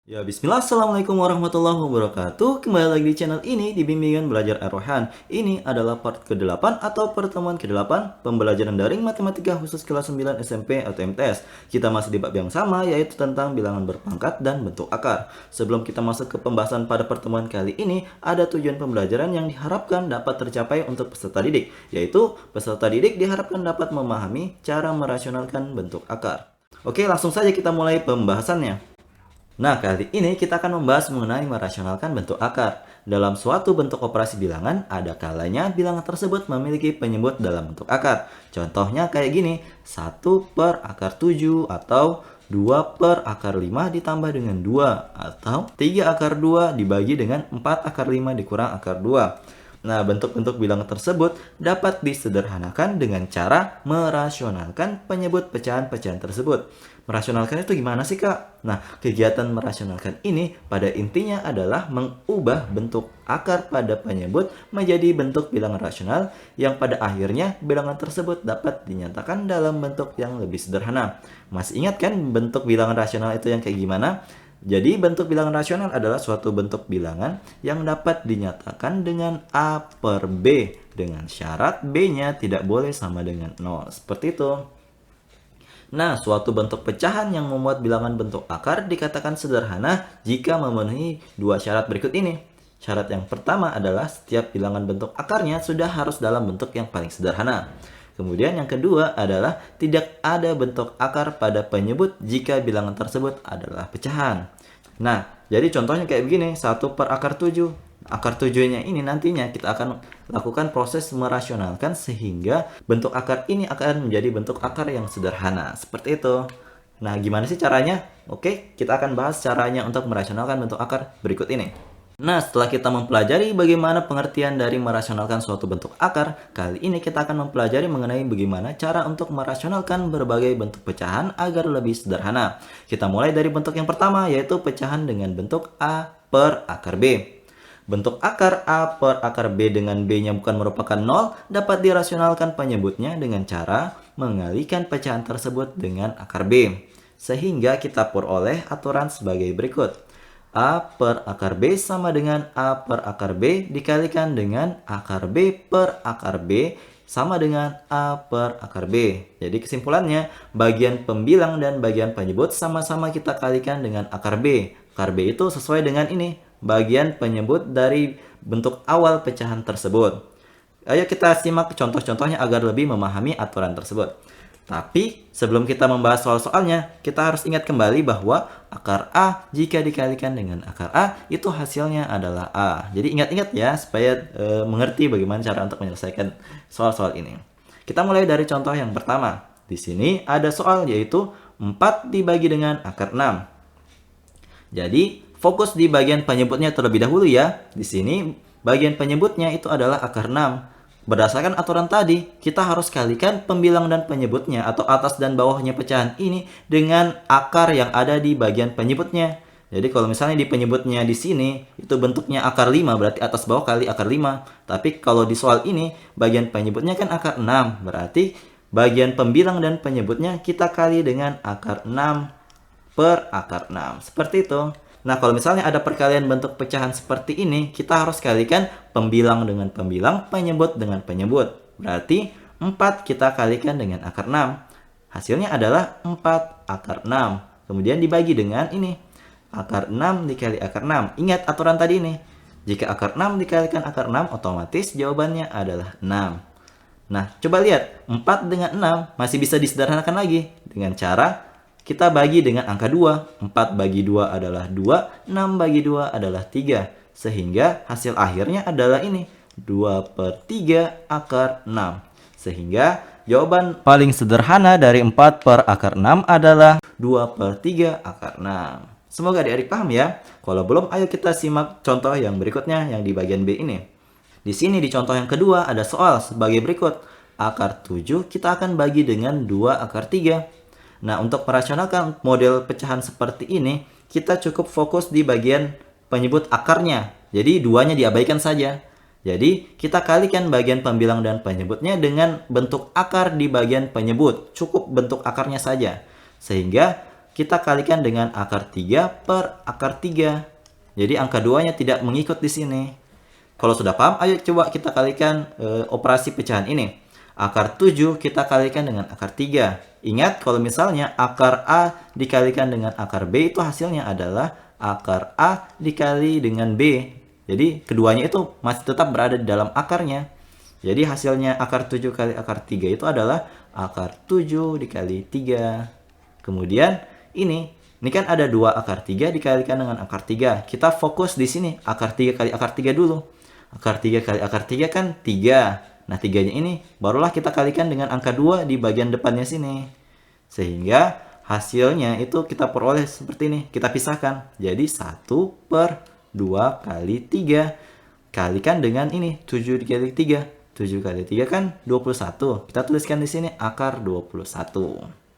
Ya, bismillah, assalamualaikum warahmatullahi wabarakatuh. Kembali lagi di channel ini di Bimbingan Belajar Ar-Rohan. Ini adalah part ke-8 atau pertemuan ke-8 pembelajaran daring matematika khusus kelas 9 SMP atau MTS. Kita masih di bab yang sama, yaitu tentang bilangan berpangkat dan bentuk akar. Sebelum kita masuk ke pembahasan pada pertemuan kali ini, ada tujuan pembelajaran yang diharapkan dapat tercapai untuk peserta didik, yaitu peserta didik diharapkan dapat memahami cara merasionalkan bentuk akar. Oke, langsung saja kita mulai pembahasannya. Nah, kali ini kita akan membahas mengenai merasionalkan bentuk akar. Dalam suatu bentuk operasi bilangan, ada kalanya bilangan tersebut memiliki penyebut dalam bentuk akar. Contohnya kayak gini, 1 per akar 7 atau 2 per akar 5 ditambah dengan 2 atau 3 akar 2 dibagi dengan 4 akar 5 dikurang akar 2. Nah, bentuk-bentuk bilangan tersebut dapat disederhanakan dengan cara merasionalkan penyebut pecahan-pecahan tersebut. Merasionalkan itu gimana sih, Kak? Nah, kegiatan merasionalkan ini pada intinya adalah mengubah bentuk akar pada penyebut menjadi bentuk bilangan rasional yang pada akhirnya bilangan tersebut dapat dinyatakan dalam bentuk yang lebih sederhana. Masih ingat kan bentuk bilangan rasional itu yang kayak gimana? Jadi bentuk bilangan rasional adalah suatu bentuk bilangan yang dapat dinyatakan dengan A per B dengan syarat B-nya tidak boleh sama dengan 0. Seperti itu. Nah, suatu bentuk pecahan yang memuat bilangan bentuk akar dikatakan sederhana jika memenuhi dua syarat berikut ini. Syarat yang pertama adalah setiap bilangan bentuk akarnya sudah harus dalam bentuk yang paling sederhana. Kemudian yang kedua adalah tidak ada bentuk akar pada penyebut jika bilangan tersebut adalah pecahan. Nah, jadi contohnya kayak begini, 1 per akar 7. Akar 7-nya ini nantinya kita akan lakukan proses merasionalkan sehingga bentuk akar ini akan menjadi bentuk akar yang sederhana. Seperti itu. Nah, gimana sih caranya? Oke, kita akan bahas caranya untuk merasionalkan bentuk akar berikut ini. Nah, setelah kita mempelajari bagaimana pengertian dari merasionalkan suatu bentuk akar, kali ini kita akan mempelajari mengenai bagaimana cara untuk merasionalkan berbagai bentuk pecahan agar lebih sederhana. Kita mulai dari bentuk yang pertama, yaitu pecahan dengan bentuk A per akar B. Bentuk akar A per akar B dengan B-nya bukan merupakan 0 dapat dirasionalkan penyebutnya dengan cara mengalihkan pecahan tersebut dengan akar B. Sehingga kita peroleh aturan sebagai berikut. A per akar B sama dengan A per akar B dikalikan dengan akar B per akar B sama dengan A per akar B. Jadi kesimpulannya, bagian pembilang dan bagian penyebut sama-sama kita kalikan dengan akar B. Akar B itu sesuai dengan ini, bagian penyebut dari bentuk awal pecahan tersebut. Ayo kita simak contoh-contohnya agar lebih memahami aturan tersebut. Tapi sebelum kita membahas soal-soalnya, kita harus ingat kembali bahwa akar A jika dikalikan dengan akar A itu hasilnya adalah A. Jadi ingat-ingat ya supaya mengerti bagaimana cara untuk menyelesaikan soal-soal ini. Kita mulai dari contoh yang pertama. Di sini ada soal yaitu 4 dibagi dengan akar 6. Jadi fokus di bagian penyebutnya terlebih dahulu ya. Di sini bagian penyebutnya itu adalah akar 6. Berdasarkan aturan tadi, kita harus kalikan pembilang dan penyebutnya atau atas dan bawahnya pecahan ini dengan akar yang ada di bagian penyebutnya. Jadi kalau misalnya di penyebutnya di sini itu bentuknya akar 5 berarti atas bawah kali akar 5. Tapi kalau di soal ini bagian penyebutnya kan akar 6, berarti bagian pembilang dan penyebutnya kita kali dengan akar 6 per akar 6. Seperti itu. Nah, kalau misalnya ada perkalian bentuk pecahan seperti ini, kita harus kalikan pembilang dengan pembilang, penyebut dengan penyebut. Berarti 4 kita kalikan dengan akar 6. Hasilnya adalah 4 akar 6. Kemudian dibagi dengan ini. Akar 6 dikali akar 6. Ingat aturan tadi ini. Jika akar 6 dikalikan akar 6, otomatis jawabannya adalah 6. Nah, coba lihat. 4 dengan 6 masih bisa disederhanakan lagi dengan cara kita bagi dengan angka 2. 4 bagi 2 adalah 2, 6 bagi 2 adalah 3. Sehingga hasil akhirnya adalah ini, 2 per 3 akar 6. Sehingga jawaban paling sederhana dari 4 per akar 6 adalah 2 per 3 akar 6. Semoga adik-adik paham ya. Kalau belum, ayo kita simak contoh yang berikutnya yang di bagian B ini. Di sini di contoh yang kedua ada soal sebagai berikut. Akar 7 kita akan bagi dengan 2 akar 3. Nah, untuk merasionalkan model pecahan seperti ini, kita cukup fokus di bagian penyebut akarnya. Jadi, duanya diabaikan saja. Jadi, kita kalikan bagian pembilang dan penyebutnya dengan bentuk akar di bagian penyebut. Cukup bentuk akarnya saja. Sehingga kita kalikan dengan akar 3 per akar 3. Jadi angka 2-nya tidak mengikut di sini. Kalau sudah paham, ayo coba kita kalikan operasi pecahan ini. Akar 7 kita kalikan dengan akar 3. Ingat kalau misalnya akar A dikalikan dengan akar B itu hasilnya adalah akar A dikali dengan B. Jadi keduanya itu masih tetap berada di dalam akarnya. Jadi hasilnya akar 7 kali akar 3 itu adalah akar 7 dikali 3. Kemudian ini kan ada 2 akar 3 dikalikan dengan akar 3. Kita fokus di sini akar 3 kali akar 3 dulu. Akar 3 kali akar 3 kan 3. Nah 3-nya ini barulah kita kalikan dengan angka 2 di bagian depannya sini. Sehingga hasilnya itu kita peroleh seperti ini. Kita pisahkan. Jadi 1 per 2 kali 3. Kalikan dengan ini 7 dikali 3. 7 kali 3 kan 21. Kita tuliskan di sini akar 21.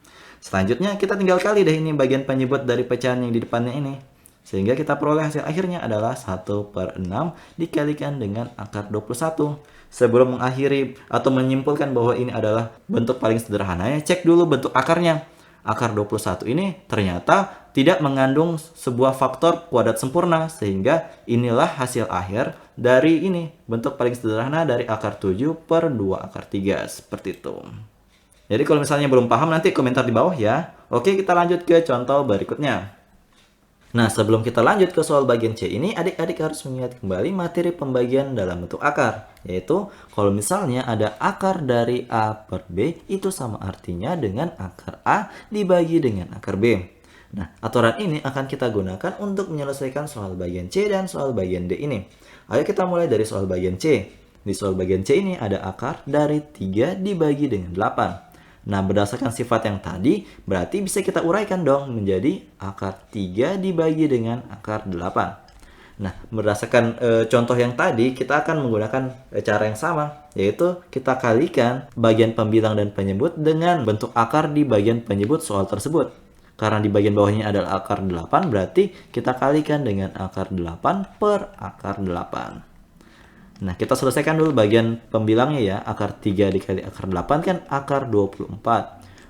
Selanjutnya kita tinggal kali deh ini bagian penyebut dari pecahan yang di depannya ini. Sehingga kita peroleh hasil akhirnya adalah 1 per 6 dikalikan dengan akar 21. Sebelum mengakhiri atau menyimpulkan bahwa ini adalah bentuk paling sederhana, ya cek dulu bentuk akarnya. Akar 21 ini ternyata tidak mengandung sebuah faktor kuadrat sempurna. Sehingga inilah hasil akhir dari ini. Bentuk paling sederhana dari akar 7 per 2 akar 3. Seperti itu. Jadi kalau misalnya belum paham nanti komentar di bawah ya. Oke, kita lanjut ke contoh berikutnya. Nah, sebelum kita lanjut ke soal bagian C ini, adik-adik harus mengingat kembali materi pembagian dalam bentuk akar. Yaitu, kalau misalnya ada akar dari A per B, itu sama artinya dengan akar A dibagi dengan akar B. Nah, aturan ini akan kita gunakan untuk menyelesaikan soal bagian C dan soal bagian D ini. Ayo kita mulai dari soal bagian C. Di soal bagian C ini ada akar dari 3 dibagi dengan 8. Nah, berdasarkan sifat yang tadi, berarti bisa kita uraikan dong menjadi akar 3 dibagi dengan akar 8. Nah, berdasarkan contoh yang tadi, kita akan menggunakan cara yang sama, yaitu kita kalikan bagian pembilang dan penyebut dengan bentuk akar di bagian penyebut soal tersebut. Karena di bagian bawahnya adalah akar 8, berarti kita kalikan dengan akar 8 per akar 8. Nah, kita selesaikan dulu bagian pembilangnya ya. Akar 3 dikali akar 8 kan akar 24.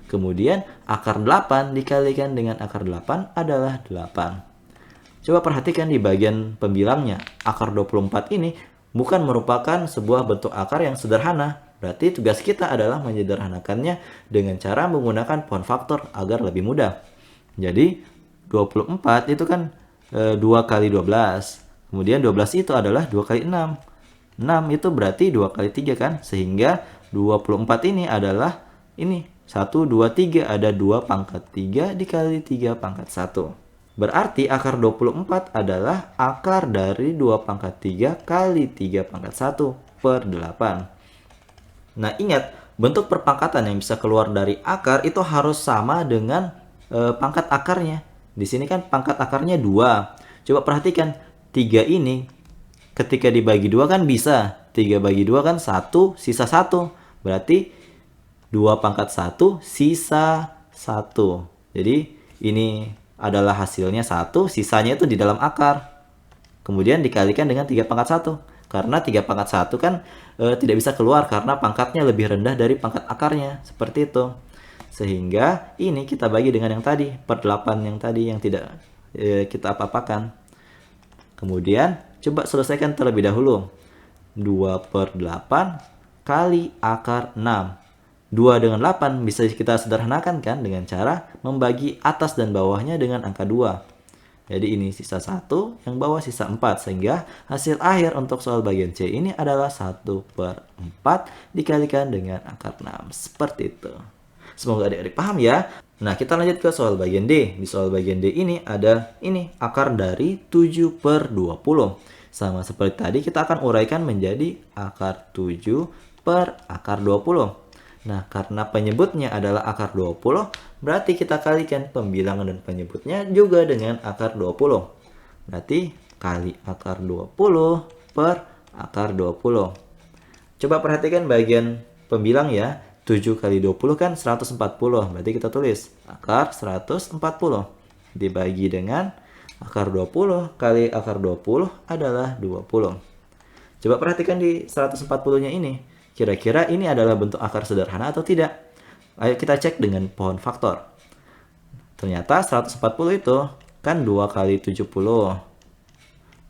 Kemudian akar 8 dikalikan dengan akar 8 adalah 8. Coba perhatikan di bagian pembilangnya. Akar 24 ini bukan merupakan sebuah bentuk akar yang sederhana. Berarti tugas kita adalah menyederhanakannya dengan cara menggunakan pohon faktor agar lebih mudah. Jadi 24 itu kan 2 kali 12. Kemudian 12 itu adalah 2 kali 6. 6 itu berarti 2 kali 3 kan? Sehingga 24 ini adalah ini 1, 2, 3. Ada 2 pangkat 3 dikali 3 pangkat 1. Berarti akar 24 adalah akar dari 2 pangkat 3 kali 3 pangkat 1 per 8. Nah, ingat, bentuk perpangkatan yang bisa keluar dari akar itu harus sama dengan pangkat akarnya. Di sini kan pangkat akarnya 2. Coba perhatikan, 3 ini ketika dibagi 2 kan bisa. 3 bagi 2 kan 1, sisa 1. Berarti 2 pangkat 1, sisa 1. Jadi ini adalah hasilnya 1, sisanya itu di dalam akar. Kemudian dikalikan dengan 3 pangkat 1. Karena 3 pangkat 1 kan tidak bisa keluar karena pangkatnya lebih rendah dari pangkat akarnya. Seperti itu. Sehingga ini kita bagi dengan yang tadi, per 8 yang tadi yang tidak kita apa-apakan. Kemudian coba selesaikan terlebih dahulu. 2 per 8 kali akar 6. 2 dengan 8 bisa kita sederhanakan kan dengan cara membagi atas dan bawahnya dengan angka 2. Jadi ini sisa 1, yang bawah sisa 4. Sehingga hasil akhir untuk soal bagian C ini adalah 1 per 4 dikalikan dengan akar 6. Seperti itu. Semoga adik-adik paham ya. Nah, kita lanjut ke soal bagian D. Di soal bagian D ini ada ini akar dari 7 per 20. Sama seperti tadi kita akan uraikan menjadi akar 7 per akar 20. Nah, karena penyebutnya adalah akar 20, berarti kita kalikan pembilangan dan penyebutnya juga dengan akar 20. Berarti kali akar 20 per akar 20. Coba perhatikan bagian pembilang ya. 7 kali 20 kan 140. Berarti kita tulis akar 140 dibagi dengan akar 20 kali akar 20 adalah 20. Coba perhatikan di 140-nya ini. Kira-kira ini adalah bentuk akar sederhana atau tidak? Ayo kita cek dengan pohon faktor. Ternyata 140 itu kan 2 kali 70.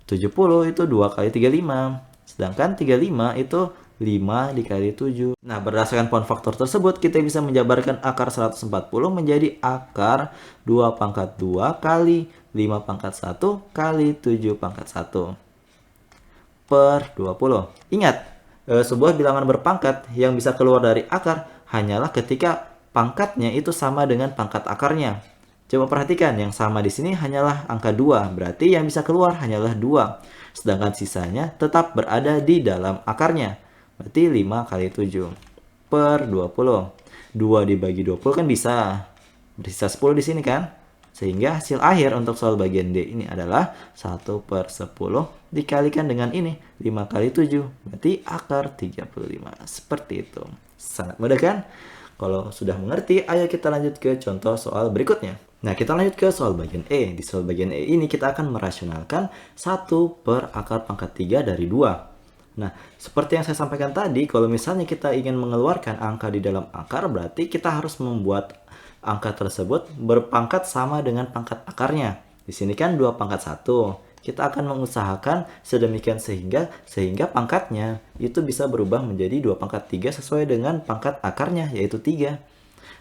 70 itu 2 kali 35. Sedangkan 35 itu 5 dikali 7. Nah, berdasarkan poin faktor tersebut, kita bisa menjabarkan akar 140 menjadi akar 2 pangkat 2 kali 5 pangkat 1 kali 7 pangkat 1 per 20. Ingat, sebuah bilangan berpangkat yang bisa keluar dari akar hanyalah ketika pangkatnya itu sama dengan pangkat akarnya. Coba perhatikan, yang sama di sini hanyalah angka 2, berarti yang bisa keluar hanyalah 2. Sedangkan sisanya tetap berada di dalam akarnya. Berarti 5 kali 7 per 20. 2 dibagi 20 kan bisa. Bersisa 10 di sini kan? Sehingga hasil akhir untuk soal bagian D ini adalah 1 per 10 dikalikan dengan ini. 5 kali 7. Berarti akar 35. Seperti itu. Sangat mudah kan? Kalau sudah mengerti, ayo kita lanjut ke contoh soal berikutnya. Nah, kita lanjut ke soal bagian E. Di soal bagian E ini kita akan merasionalkan 1 per akar pangkat 3 dari 2. Nah, seperti yang saya sampaikan tadi, kalau misalnya kita ingin mengeluarkan angka di dalam akar, berarti kita harus membuat angka tersebut berpangkat sama dengan pangkat akarnya. Di sini kan 2 pangkat 1. Kita akan mengusahakan sedemikian sehingga pangkatnya itu bisa berubah menjadi 2 pangkat 3 sesuai dengan pangkat akarnya, yaitu 3.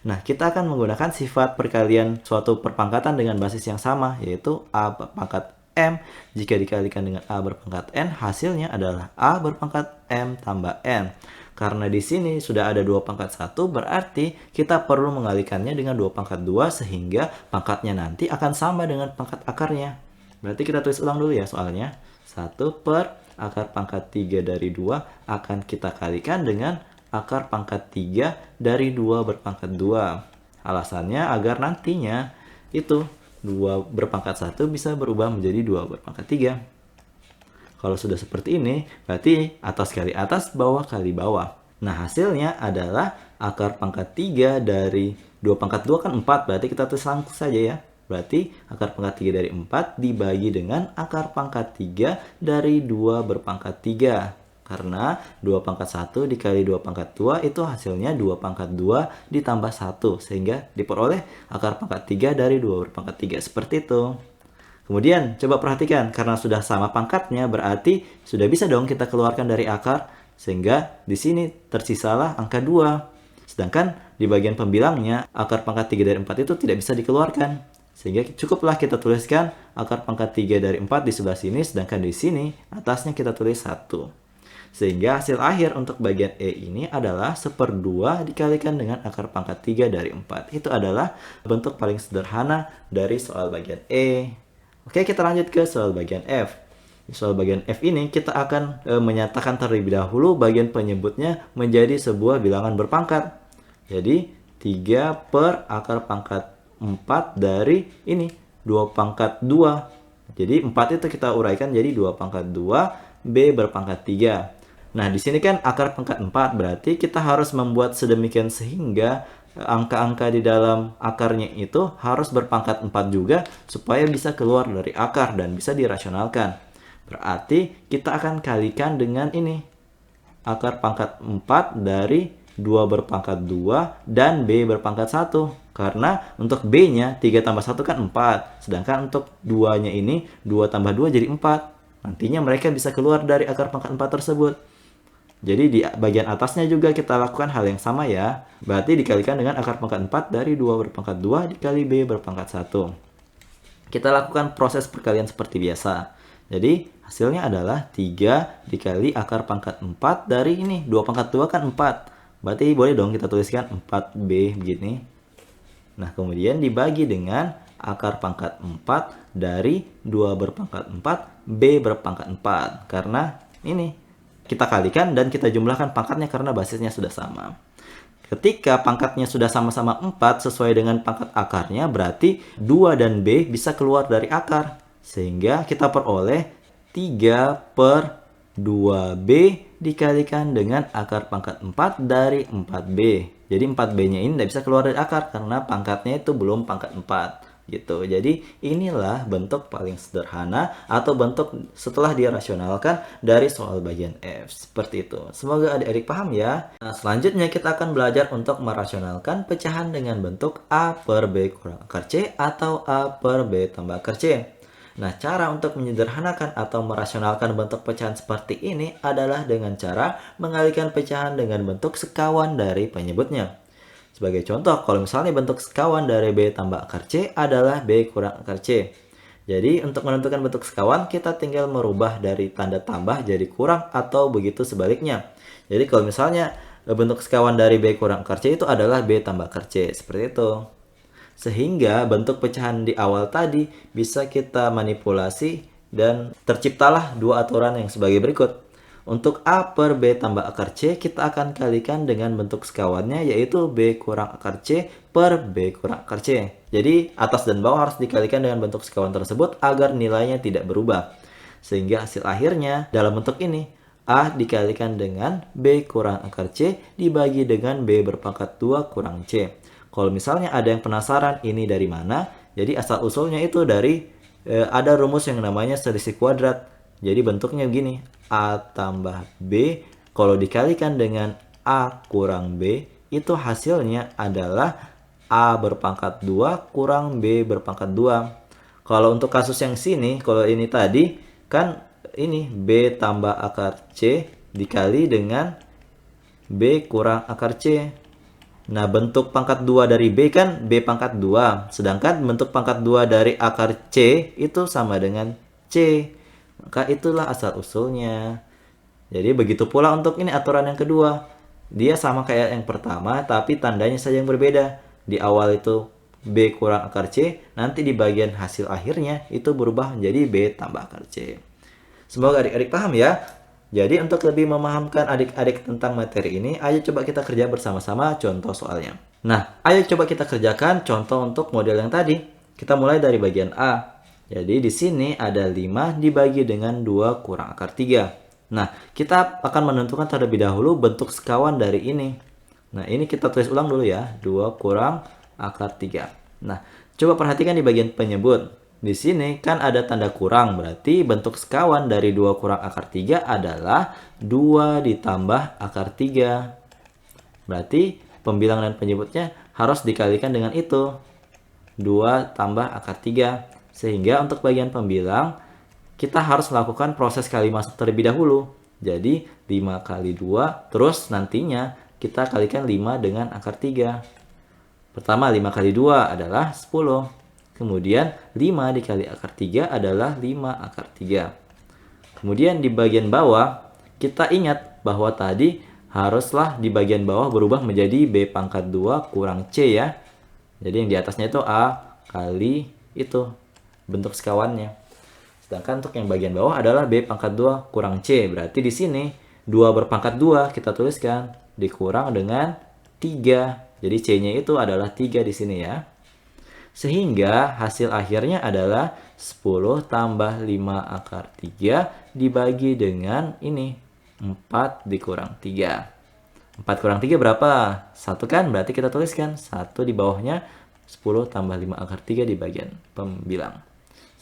Nah, kita akan menggunakan sifat perkalian suatu perpangkatan dengan basis yang sama, yaitu A berpangkat M. Jika dikalikan dengan A berpangkat N, hasilnya adalah A berpangkat M tambah N. Karena di sini sudah ada 2 pangkat 1, berarti kita perlu mengalikannya dengan 2 pangkat 2 sehingga pangkatnya nanti akan sama dengan pangkat akarnya. Berarti kita tulis ulang dulu ya soalnya. 1 per akar pangkat 3 dari 2 akan kita kalikan dengan akar pangkat 3 dari 2 berpangkat 2. Alasannya agar nantinya itu 2 berpangkat 1 bisa berubah menjadi 2 berpangkat 3. Kalau sudah seperti ini, berarti atas kali atas, bawah kali bawah. Nah, hasilnya adalah akar pangkat 3 dari 2 pangkat 2 kan 4, berarti kita tulis langsung saja ya. Berarti akar pangkat 3 dari 4 dibagi dengan akar pangkat 3 dari 2 berpangkat 3. Karena 2 pangkat 1 dikali 2 pangkat 2 itu hasilnya 2 pangkat 2 ditambah 1. Sehingga diperoleh akar pangkat 3 dari 2 berpangkat 3. Seperti itu. Kemudian coba perhatikan, karena sudah sama pangkatnya berarti sudah bisa dong kita keluarkan dari akar. Sehingga di sini tersisalah angka 2. Sedangkan di bagian pembilangnya akar pangkat 3 dari 4 itu tidak bisa dikeluarkan. Sehingga cukuplah kita tuliskan akar pangkat 3 dari 4 di sebelah sini, sedangkan di sini atasnya kita tulis 1. Sehingga hasil akhir untuk bagian E ini adalah 1/2 dikalikan dengan akar pangkat 3 dari 4. Itu adalah bentuk paling sederhana dari soal bagian E. Oke, kita lanjut ke soal bagian F. Di soal bagian F ini kita akan menyatakan terlebih dahulu bagian penyebutnya menjadi sebuah bilangan berpangkat. Jadi 3 per akar pangkat 4 dari ini 2 pangkat 2. Jadi 4 itu kita uraikan jadi 2 pangkat 2 B berpangkat 3. Nah, di sini kan akar pangkat 4, berarti kita harus membuat sedemikian sehingga angka-angka di dalam akarnya itu harus berpangkat 4 juga supaya bisa keluar dari akar dan bisa dirasionalkan. Berarti kita akan kalikan dengan ini. Akar pangkat 4 dari 2 berpangkat 2 dan B berpangkat 1. Karena untuk B-nya 3 tambah 1 kan 4. Sedangkan untuk 2-nya ini 2 tambah 2 jadi 4. Nantinya mereka bisa keluar dari akar pangkat 4 tersebut. Jadi di bagian atasnya juga kita lakukan hal yang sama ya. Berarti dikalikan dengan akar pangkat 4 dari 2 berpangkat 2 dikali B berpangkat 1. Kita lakukan proses perkalian seperti biasa. Jadi hasilnya adalah 3 dikali akar pangkat 4 dari ini. 2 pangkat 2 kan 4. Berarti boleh dong kita tuliskan 4B begini. Nah, kemudian dibagi dengan akar pangkat 4 dari 2 berpangkat 4 B berpangkat 4. Karena ini kita kalikan dan kita jumlahkan pangkatnya karena basisnya sudah sama. Ketika pangkatnya sudah sama-sama 4 sesuai dengan pangkat akarnya, berarti 2 dan B bisa keluar dari akar. Sehingga kita peroleh 3 per 2B dikalikan dengan akar pangkat 4 dari 4B. Jadi 4B-nya ini tidak bisa keluar dari akar karena pangkatnya itu belum pangkat 4. gitu. Jadi inilah bentuk paling sederhana atau bentuk setelah dirasionalkan dari soal bagian F. Seperti itu. Semoga adik-adik paham ya. Nah, selanjutnya kita akan belajar untuk merasionalkan pecahan dengan bentuk A per B kurang akar C atau A per B tambah akar C. Nah, cara untuk menyederhanakan atau merasionalkan bentuk pecahan seperti ini adalah dengan cara mengalihkan pecahan dengan bentuk sekawan dari penyebutnya. Sebagai contoh, kalau misalnya bentuk sekawan dari B tambah akar C adalah B kurang akar C. Jadi, untuk menentukan bentuk sekawan, kita tinggal merubah dari tanda tambah jadi kurang atau begitu sebaliknya. Jadi, kalau misalnya bentuk sekawan dari B kurang akar C itu adalah B tambah akar C. Seperti itu. Sehingga bentuk pecahan di awal tadi bisa kita manipulasi dan terciptalah dua aturan yang sebagai berikut. Untuk A per B tambah akar C, kita akan kalikan dengan bentuk sekawannya, yaitu B kurang akar C per B kurang akar C. Jadi, atas dan bawah harus dikalikan dengan bentuk sekawan tersebut agar nilainya tidak berubah. Sehingga hasil akhirnya dalam bentuk ini, A dikalikan dengan B kurang akar C dibagi dengan B berpangkat 2 kurang C. Kalau misalnya ada yang penasaran ini dari mana, jadi asal-usulnya itu dari ada rumus yang namanya selisih kuadrat. Jadi bentuknya begini, A tambah B, kalau dikalikan dengan A kurang B, itu hasilnya adalah A berpangkat 2 kurang B berpangkat 2. Kalau untuk kasus yang sini, kalau ini tadi, kan ini B tambah akar C dikali dengan B kurang akar C. Nah, bentuk pangkat 2 dari B kan B pangkat 2. Sedangkan bentuk pangkat 2 dari akar C itu sama dengan C. Maka itulah asal-usulnya. Jadi begitu pula untuk ini aturan yang kedua. Dia sama kayak yang pertama, tapi tandanya saja yang berbeda. Di awal itu B kurang akar C, nanti di bagian hasil akhirnya itu berubah menjadi B tambah akar C. Semoga adik-adik paham ya. Jadi untuk lebih memahamkan adik-adik tentang materi ini, ayo coba kita kerja bersama-sama contoh soalnya. Nah, ayo coba kita kerjakan contoh untuk model yang tadi. Kita mulai dari bagian A. Jadi di sini ada 5 dibagi dengan 2 kurang akar 3. Nah, kita akan menentukan terlebih dahulu bentuk sekawan dari ini. Nah, ini kita tulis ulang dulu ya. 2 kurang akar 3. Nah, coba perhatikan di bagian penyebut. Di sini kan ada tanda kurang, berarti bentuk sekawan dari 2 kurang akar 3 adalah 2 ditambah akar 3. Berarti pembilang dan penyebutnya harus dikalikan dengan itu. 2 tambah akar 3. Sehingga untuk bagian pembilang, kita harus melakukan proses kali masuk terlebih dahulu. Jadi 5 kali 2, terus nantinya kita kalikan 5 dengan akar 3. Pertama 5 kali 2 adalah 10. Kemudian 5 dikali akar 3 adalah 5 akar 3. Kemudian di bagian bawah, kita ingat bahwa tadi haruslah di bagian bawah berubah menjadi B pangkat 2 kurang C ya. Jadi yang di atasnya itu A kali itu bentuk sekawannya. Sedangkan untuk yang bagian bawah adalah B pangkat 2 kurang C. Berarti di sini 2 berpangkat 2 kita tuliskan dikurang dengan 3. Jadi C-nya itu adalah 3 di sini ya. Sehingga hasil akhirnya adalah 10 tambah 5 akar 3 dibagi dengan ini 4 dikurang 3. 4 kurang 3 berapa? 1 kan? Berarti kita tuliskan 1 di bawahnya 10 tambah 5 akar 3 di bagian pembilang.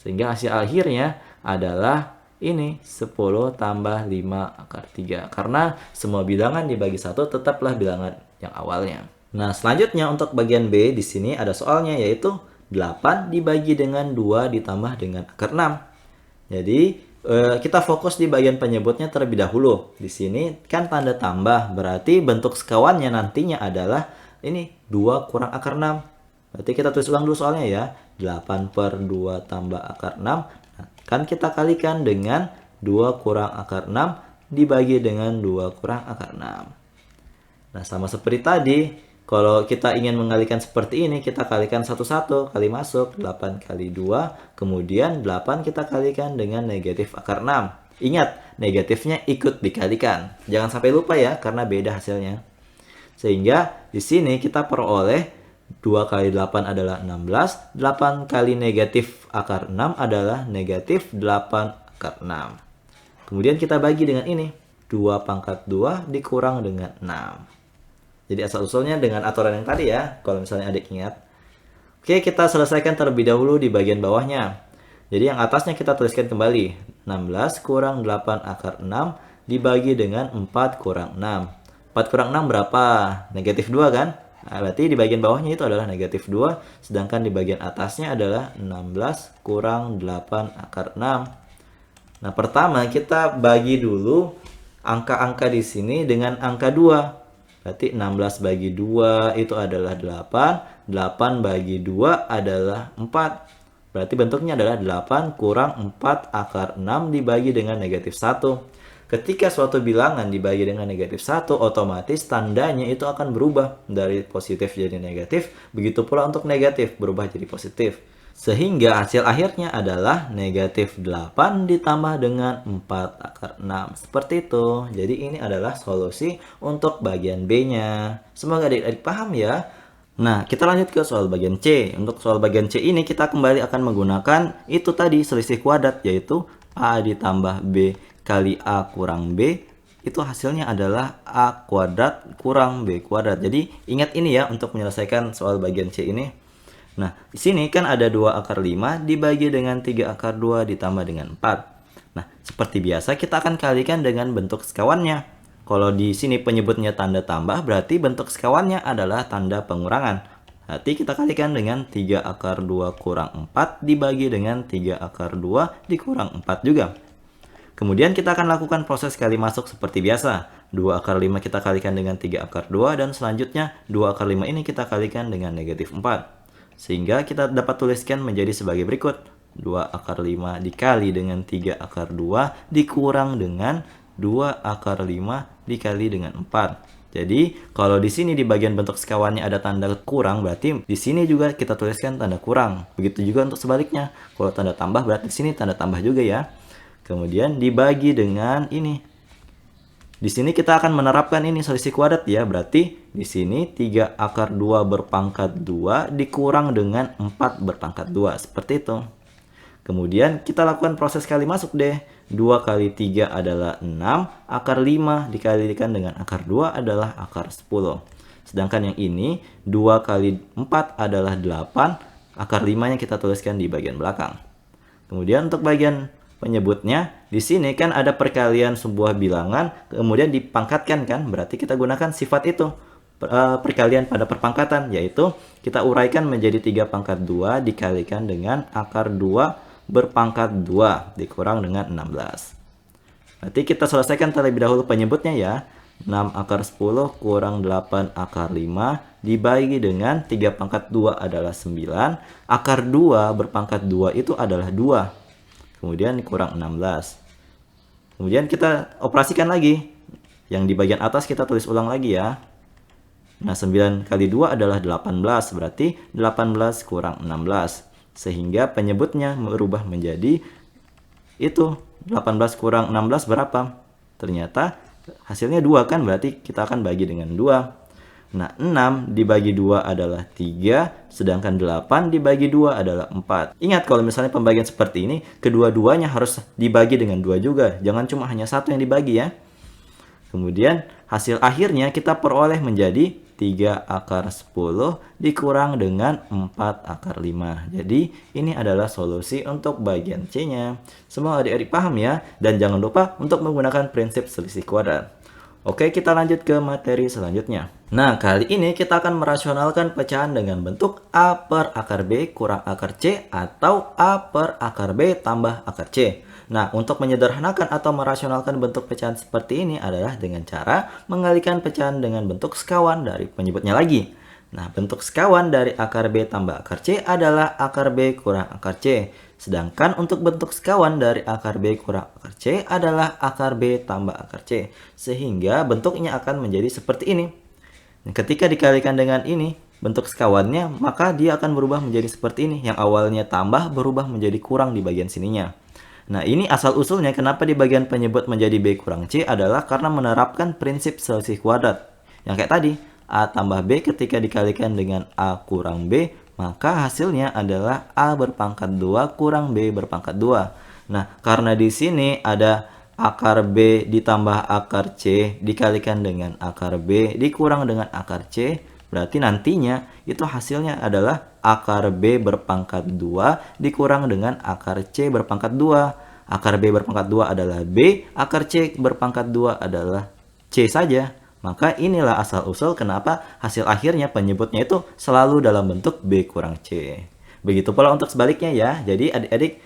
Sehingga hasil akhirnya adalah ini 10 tambah 5 akar 3. Karena semua bilangan dibagi 1 tetaplah bilangan yang awalnya. Nah, selanjutnya untuk bagian B di sini ada soalnya, yaitu 8 dibagi dengan 2 ditambah dengan akar 6. Jadi kita fokus di bagian penyebutnya terlebih dahulu. Di sini kan tanda tambah, berarti bentuk sekawannya nantinya adalah ini 2 kurang akar 6. Berarti kita tulis ulang dulu soalnya ya. 8 per 2 tambah akar 6. Nah, kan kita kalikan dengan 2 kurang akar 6 dibagi dengan 2 kurang akar 6. Nah, sama seperti tadi, kalau kita ingin mengalihkan seperti ini, kita kalikan satu-satu, kali masuk, 8 kali 2, kemudian 8 kita kalikan dengan negatif akar 6. Ingat, negatifnya ikut dikalikan. Jangan sampai lupa ya, karena beda hasilnya. Sehingga di sini kita peroleh 2 kali 8 adalah 16, 8 kali negatif akar 6 adalah negatif 8 akar 6. Kemudian kita bagi dengan ini, 2 pangkat 2 dikurang dengan 6. Jadi asal-usulnya dengan aturan yang tadi ya, kalau misalnya adik ingat. Oke, kita selesaikan terlebih dahulu di bagian bawahnya. Jadi yang atasnya kita tuliskan kembali. 16 kurang 8 akar 6 dibagi dengan 4 kurang 6. 4 kurang 6 berapa? Negatif 2 kan? Nah, berarti di bagian bawahnya itu adalah negatif 2. Sedangkan di bagian atasnya adalah 16 kurang 8 akar 6. Nah, pertama kita bagi dulu angka-angka di sini dengan angka 2. Berarti 16 bagi 2 itu adalah 8. 8 bagi 2 adalah 4. Berarti bentuknya adalah 8 kurang 4 akar 6 dibagi dengan negatif 1. Ketika suatu bilangan dibagi dengan negatif 1, otomatis tandanya itu akan berubah dari positif jadi negatif. Begitu pula untuk negatif berubah jadi positif. Sehingga hasil akhirnya adalah negatif 8 ditambah dengan 4 akar 6. Seperti itu. Jadi ini adalah solusi untuk bagian B-nya. Semoga adik-adik paham ya. Nah, kita lanjut ke soal bagian C. Untuk soal bagian C ini kita kembali akan menggunakan itu tadi selisih kuadrat, yaitu A ditambah B kali A kurang B. Itu hasilnya adalah A kuadrat kurang B kuadrat. Jadi ingat ini ya untuk menyelesaikan soal bagian C ini. Nah, di sini kan ada 2 akar 5 dibagi dengan 3 akar 2 ditambah dengan 4. Nah, seperti biasa kita akan kalikan dengan bentuk sekawannya. Kalau di sini penyebutnya tanda tambah, berarti bentuk sekawannya adalah tanda pengurangan. Berarti kita kalikan dengan 3 akar 2 kurang 4 dibagi dengan 3 akar 2 dikurang 4 juga. Kemudian kita akan lakukan proses kali masuk seperti biasa. 2 akar 5 kita kalikan dengan 3 akar 2 dan selanjutnya 2 akar 5 ini kita kalikan dengan negatif 4. Sehingga kita dapat tuliskan menjadi sebagai berikut. 2 akar 5 dikali dengan 3 akar 2 dikurang dengan 2 akar 5 dikali dengan 4. Jadi, kalau di sini di bagian bentuk sekawannya ada tanda kurang, berarti di sini juga kita tuliskan tanda kurang. Begitu juga untuk sebaliknya. Kalau tanda tambah, berarti di sini tanda tambah juga ya. Kemudian dibagi dengan ini. Di sini kita akan menerapkan ini selisih kuadrat ya. Berarti di sini 3 akar 2 berpangkat 2 dikurang dengan 4 berpangkat 2. Seperti itu. Kemudian kita lakukan proses kali masuk deh. 2 kali 3 adalah 6. Akar 5 dikalikan dengan akar 2 adalah akar 10. Sedangkan yang ini 2 kali 4 adalah 8. Akar 5-nya kita tuliskan di bagian belakang. Kemudian untuk bagian penyebutnya, di sini kan ada perkalian sebuah bilangan, kemudian dipangkatkan kan, berarti kita gunakan sifat itu, perkalian pada perpangkatan, yaitu kita uraikan menjadi 3 pangkat 2 dikalikan dengan akar 2 berpangkat 2 dikurang dengan 16. Berarti kita selesaikan terlebih dahulu penyebutnya ya. 6 akar 10 kurang 8 akar 5 dibagi dengan 3 pangkat 2 adalah 9. Akar 2 berpangkat 2 itu adalah 2. Kemudian dikurang 16. Kemudian kita operasikan lagi. Yang di bagian atas kita tulis ulang lagi ya. Nah, 9 kali 2 adalah 18. Berarti 18 kurang 16. Sehingga penyebutnya berubah menjadi itu. 18 kurang 16 berapa? Ternyata hasilnya 2 kan. Berarti kita akan bagi dengan 2. Nah, 6 dibagi 2 adalah 3, sedangkan 8 dibagi 2 adalah 4. Ingat kalau misalnya pembagian seperti ini, kedua-duanya harus dibagi dengan 2 juga. Jangan cuma hanya satu yang dibagi ya. Kemudian hasil akhirnya kita peroleh menjadi 3 akar 10 dikurang dengan 4 akar 5. Jadi ini adalah solusi untuk bagian C-nya. Semoga adik-adik paham ya. Dan jangan lupa untuk menggunakan prinsip selisih kuadrat. Oke, kita lanjut ke materi selanjutnya. Nah, kali ini kita akan merasionalkan pecahan dengan bentuk A per akar B kurang akar C atau A per akar B tambah akar C. Nah, untuk menyederhanakan atau merasionalkan bentuk pecahan seperti ini adalah dengan cara mengalihkan pecahan dengan bentuk sekawan dari penyebutnya lagi. Nah, bentuk sekawan dari akar B tambah akar C adalah akar B kurang akar C. Sedangkan untuk bentuk sekawan dari akar B kurang akar C adalah akar B tambah akar C. Sehingga bentuknya akan menjadi seperti ini. Nah, ketika dikalikan dengan ini, bentuk sekawannya, maka dia akan berubah menjadi seperti ini. Yang awalnya tambah berubah menjadi kurang di bagian sininya. Nah, ini asal-usulnya kenapa di bagian penyebut menjadi B kurang C adalah karena menerapkan prinsip selisih kuadrat. Yang kayak tadi, A tambah B ketika dikalikan dengan A kurang B, maka hasilnya adalah A berpangkat 2 kurang B berpangkat 2. Nah, karena di sini ada akar B ditambah akar C dikalikan dengan akar B dikurang dengan akar C, berarti nantinya itu hasilnya adalah akar B berpangkat 2 dikurang dengan akar C berpangkat 2. Akar B berpangkat 2 adalah B, akar C berpangkat 2 adalah C saja. Maka inilah asal-usul kenapa hasil akhirnya penyebutnya itu selalu dalam bentuk B kurang C. Begitu pula untuk sebaliknya ya. Jadi adik-adik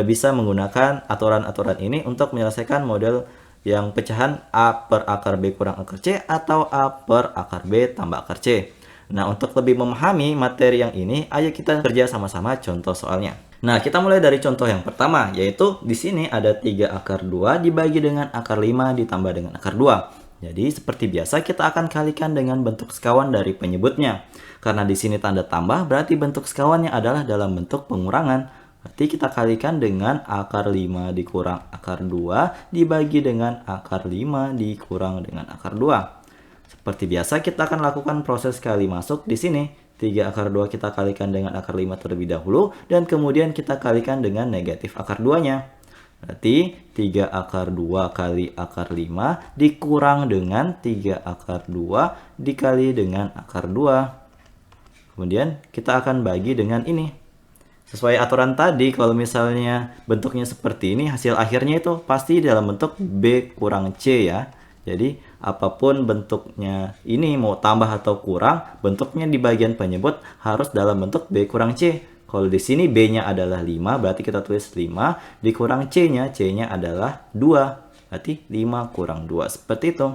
bisa menggunakan aturan-aturan ini untuk menyelesaikan model yang pecahan A per akar B kurang akar C atau A per akar B tambah akar C. Nah, untuk lebih memahami materi yang ini, ayo kita kerja sama-sama contoh soalnya. Nah, kita mulai dari contoh yang pertama, yaitu di sini ada 3 akar 2 dibagi dengan akar 5 ditambah dengan akar 2. Jadi, seperti biasa kita akan kalikan dengan bentuk sekawan dari penyebutnya. Karena di sini tanda tambah, berarti bentuk sekawannya adalah dalam bentuk pengurangan. Berarti kita kalikan dengan akar 5 dikurang akar 2 dibagi dengan akar 5 dikurang dengan akar 2. Seperti biasa kita akan lakukan proses kali masuk di sini. 3 akar 2 kita kalikan dengan akar 5 terlebih dahulu dan kemudian kita kalikan dengan negatif akar 2-nya. Berarti 3 akar 2 kali akar 5 dikurang dengan 3 akar 2 dikali dengan akar 2. Kemudian kita akan bagi dengan ini. Sesuai aturan tadi, kalau misalnya bentuknya seperti ini, hasil akhirnya itu pasti dalam bentuk B kurang C ya. Jadi, apapun bentuknya ini, mau tambah atau kurang, bentuknya di bagian penyebut harus dalam bentuk B kurang C. Kalau di sini B-nya adalah 5, berarti kita tulis 5, dikurang C-nya, C-nya adalah 2. Berarti 5 kurang 2, seperti itu.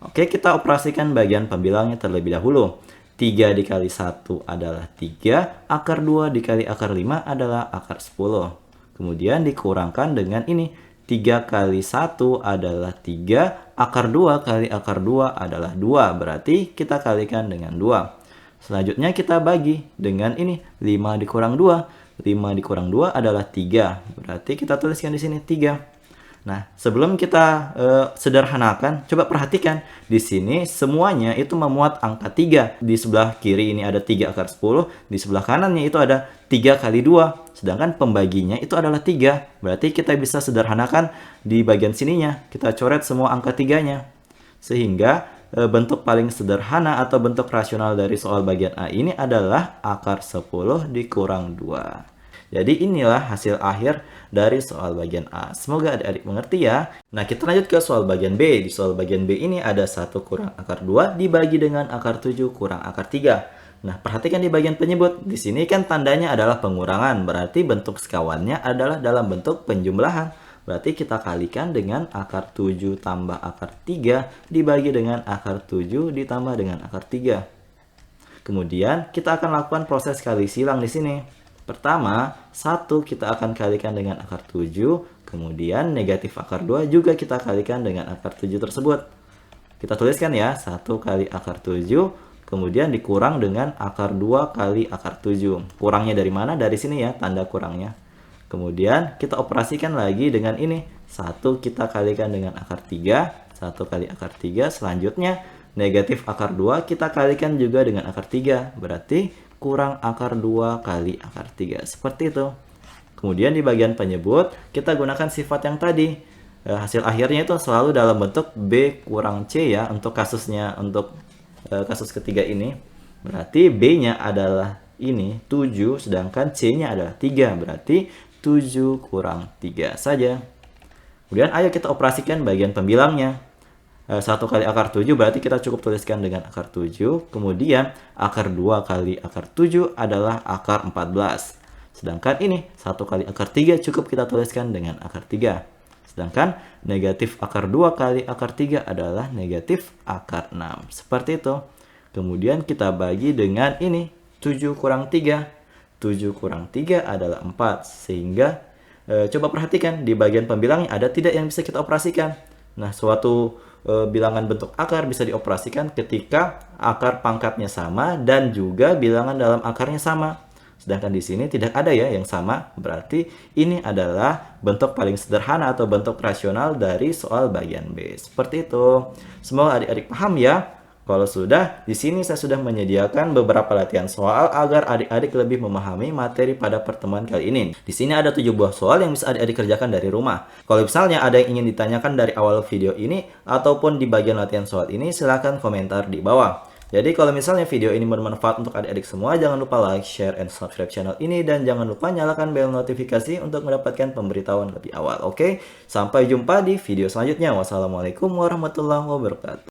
Oke, kita operasikan bagian pembilangnya terlebih dahulu. 3 dikali 1 adalah 3, akar 2 dikali akar 5 adalah akar 10. Kemudian dikurangkan dengan ini, 3 kali 1 adalah 3, akar 2 kali akar 2 adalah 2, berarti kita kalikan dengan 2. Selanjutnya kita bagi dengan ini, 5 dikurang 2, 5 dikurang 2 adalah 3, berarti kita tuliskan di sini 3. Nah, sebelum kita sederhanakan, coba perhatikan. Di sini semuanya itu memuat angka 3. Di sebelah kiri ini ada 3 akar 10. Di sebelah kanannya itu ada 3 kali 2. Sedangkan pembaginya itu adalah 3. Berarti kita bisa sederhanakan di bagian sininya. Kita coret semua angka 3-nya. Sehingga bentuk paling sederhana atau bentuk rasional dari soal bagian A ini adalah akar 10 dikurang 2. Jadi inilah hasil akhir dari soal bagian A. Semoga adik-adik mengerti ya. Nah, kita lanjut ke soal bagian B. Di soal bagian B ini ada 1 kurang akar 2 dibagi dengan akar 7 kurang akar 3. Nah, perhatikan di bagian penyebut. Di sini kan tandanya adalah pengurangan. Berarti bentuk sekawannya adalah dalam bentuk penjumlahan. Berarti kita kalikan dengan akar 7 tambah akar 3 dibagi dengan akar 7 ditambah dengan akar 3. Kemudian kita akan lakukan proses kali silang di sini. Pertama, 1 kita akan kalikan dengan akar 7, kemudian negatif akar 2 juga kita kalikan dengan akar 7 tersebut. Kita tuliskan ya, 1 kali akar 7, kemudian dikurang dengan akar 2 kali akar 7. Kurangnya dari mana? Dari sini ya, tanda kurangnya. Kemudian kita operasikan lagi dengan ini, 1 kita kalikan dengan akar 3, 1 kali akar 3, selanjutnya negatif akar 2 kita kalikan juga dengan akar 3, berarti kurang akar 2 kali akar 3. Seperti itu. Kemudian di bagian penyebut, kita gunakan sifat yang tadi. Hasil akhirnya itu selalu dalam bentuk B kurang C ya, untuk kasusnya, untuk kasus ketiga ini. Berarti B-nya adalah ini, 7, sedangkan C-nya adalah 3. Berarti 7 kurang 3 saja. Kemudian ayo kita operasikan bagian pembilangnya. 1 kali akar 7 berarti kita cukup tuliskan dengan akar 7. Kemudian akar 2 kali akar 7 adalah akar 14. Sedangkan ini 1 kali akar 3 cukup kita tuliskan dengan akar 3. Sedangkan negatif akar 2 kali akar 3 adalah negatif akar 6. Seperti itu. Kemudian kita bagi dengan ini, 7 kurang 3. 7 kurang 3 adalah 4. Sehingga coba perhatikan di bagian pembilangnya ada tidak yang bisa kita operasikan. Nah, suatu bilangan bentuk akar bisa dioperasikan ketika akar pangkatnya sama dan juga bilangan dalam akarnya sama. Sedangkan di sini tidak ada ya yang sama, berarti ini adalah bentuk paling sederhana atau bentuk rasional dari soal bagian B. Seperti itu. Semoga adik-adik paham ya. Kalau sudah, di sini saya sudah menyediakan beberapa latihan soal agar adik-adik lebih memahami materi pada pertemuan kali ini. Di sini ada 7 buah soal yang bisa adik-adik kerjakan dari rumah. Kalau misalnya ada yang ingin ditanyakan dari awal video ini ataupun di bagian latihan soal ini, silahkan komentar di bawah. Jadi kalau misalnya video ini bermanfaat untuk adik-adik semua, jangan lupa like, share, and subscribe channel ini. Dan jangan lupa nyalakan bel notifikasi untuk mendapatkan pemberitahuan lebih awal. Oke, sampai jumpa di video selanjutnya. Wassalamualaikum warahmatullahi wabarakatuh.